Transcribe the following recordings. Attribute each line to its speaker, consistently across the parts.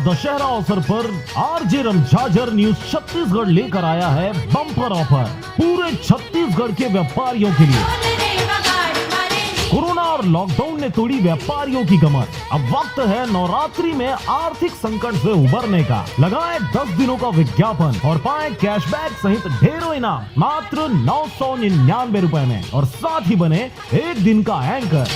Speaker 1: दशहरा अवसर पर RJ रमझाझर news Chhattisgarh लेकर आया है बम्पर ऑफर पूरे छत्तीसगढ़ के व्यापारियों के लिए। कोरोना और लॉकडाउन ने तोड़ी व्यापारियों की कमर। अब वक्त है नवरात्रि में आर्थिक संकट से उबरने का। लगाएं 10 दिनों का विज्ञापन और पाएं कैशबैक सहित ढेरों इनाम मात्र 999 रुपए में, और साथ ही बने एक दिन का एंकर।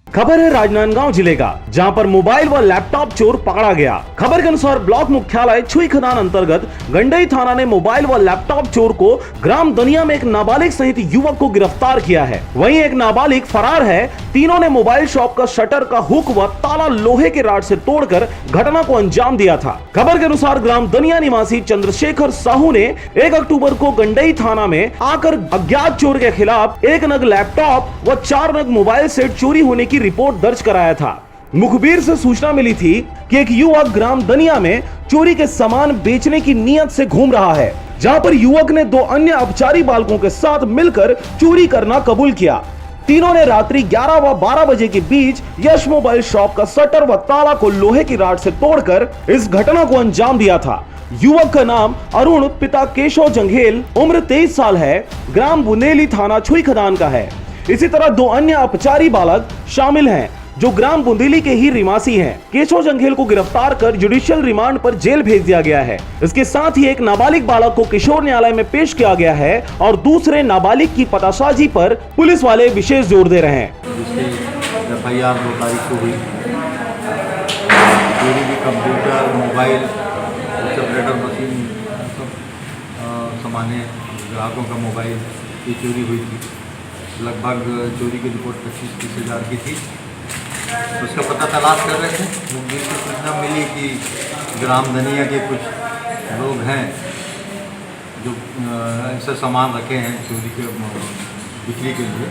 Speaker 2: खबर है राजनांदगांव जिले का, जहां पर मोबाइल व लैपटॉप चोर पकड़ा गया। खबर के अनुसार ब्लॉक मुख्यालय छुई खदान अंतर्गत गंडई थाना ने मोबाइल व लैपटॉप चोर को ग्राम दनिया में एक नाबालिग सहित युवक को गिरफ्तार किया है। वहीं एक नाबालिग फरार है। तीनों ने मोबाइल शॉप का शटर का हुक व ताला लोहे के राड से तोड़कर घटना को अंजाम दिया था। खबर के अनुसार ग्राम दनिया निवासी चंद्रशेखर साहू ने 1 अक्टूबर को गंडई थाना में आकर अज्ञात चोर के खिलाफ 1 नग लैपटॉप व 4 नग मोबाइल सेट चोरी होने की रिपोर्ट दर्ज कराया था। मुखबिर से सूचना मिली थी कि एक युवक ग्राम दनिया में चोरी के सामान बेचने की नीयत से घूम रहा है, जहां पर युवक ने 2 अन्य अपचारी बालकों के साथ मिलकर चोरी करना कबूल किया। तीनों ने रात्रि 11 व 12 बजे के बीच यश मोबाइल शॉप का शटर व ताला को लोहे की राड से तोड़कर इस घटना को अंजाम दिया था। युवक का नाम अरुण, पिता केशव जंघेल, उम्र 23 साल है, ग्राम बुंदेली, थाना छुई खदान का है। इसी तरह 2 अन्य अपचारी बालक शामिल हैं, जो ग्राम बुंदेली के ही निवासी हैं। केशव जंघेल को गिरफ्तार कर जुडिशियल रिमांड पर जेल भेज दिया गया है। इसके साथ ही एक नाबालिग बालक को किशोर न्यायालय में पेश किया गया है और दूसरे नाबालिग की पतासाजी पर पुलिस वाले विशेष जोर दे रहे हैं।
Speaker 3: FIR 2 तारीख को हुई। चोरी की कंप्यूटर, मोबाइल, सेपरेटर मशीन, सामान्य ग्राहकों का मोबाइल की चोरी हुई थी। लगभग चोरी की रिपोर्ट 25-30 हज़ार की थी। उसका पता तलाश कर रहे थे। मुखबिर की सूचना मिली कि ग्राम दनिया के कुछ लोग हैं जो ऐसे सामान रखे हैं चोरी के बिक्री के लिए।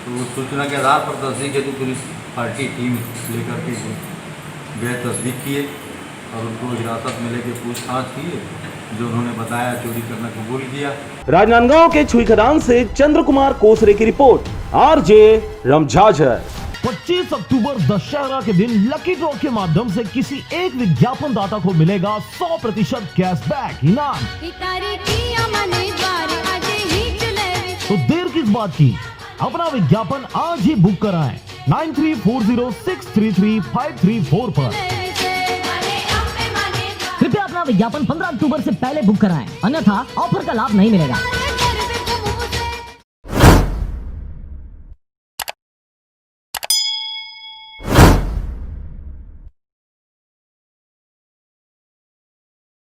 Speaker 3: तो उस सूचना के आधार पर तस्दीक हेतु पुलिस पार्टी टीम लेकर के गए, तस्दीक किए और उनको हिरासत में लेकर पूछताछ की, जो उन्होंने बताया चोरी करना कबूल किया।
Speaker 2: राजनांदगांव के छुई खदान से चंद्र कुमार कोसरे की रिपोर्ट, आरजे रमझाझर।
Speaker 1: 25 अक्टूबर दशहरा के दिन लकी ड्रॉ के माध्यम से किसी एक विज्ञापन दाता को मिलेगा 100% कैशबैक इनाम। तो देर किस बात की, अपना विज्ञापन आज ही बुक कराएं 9340633534 पर।
Speaker 4: कृपया अपना विज्ञापन 15 अक्टूबर से पहले बुक कराएं, अन्यथा ऑफर का लाभ नहीं मिलेगा।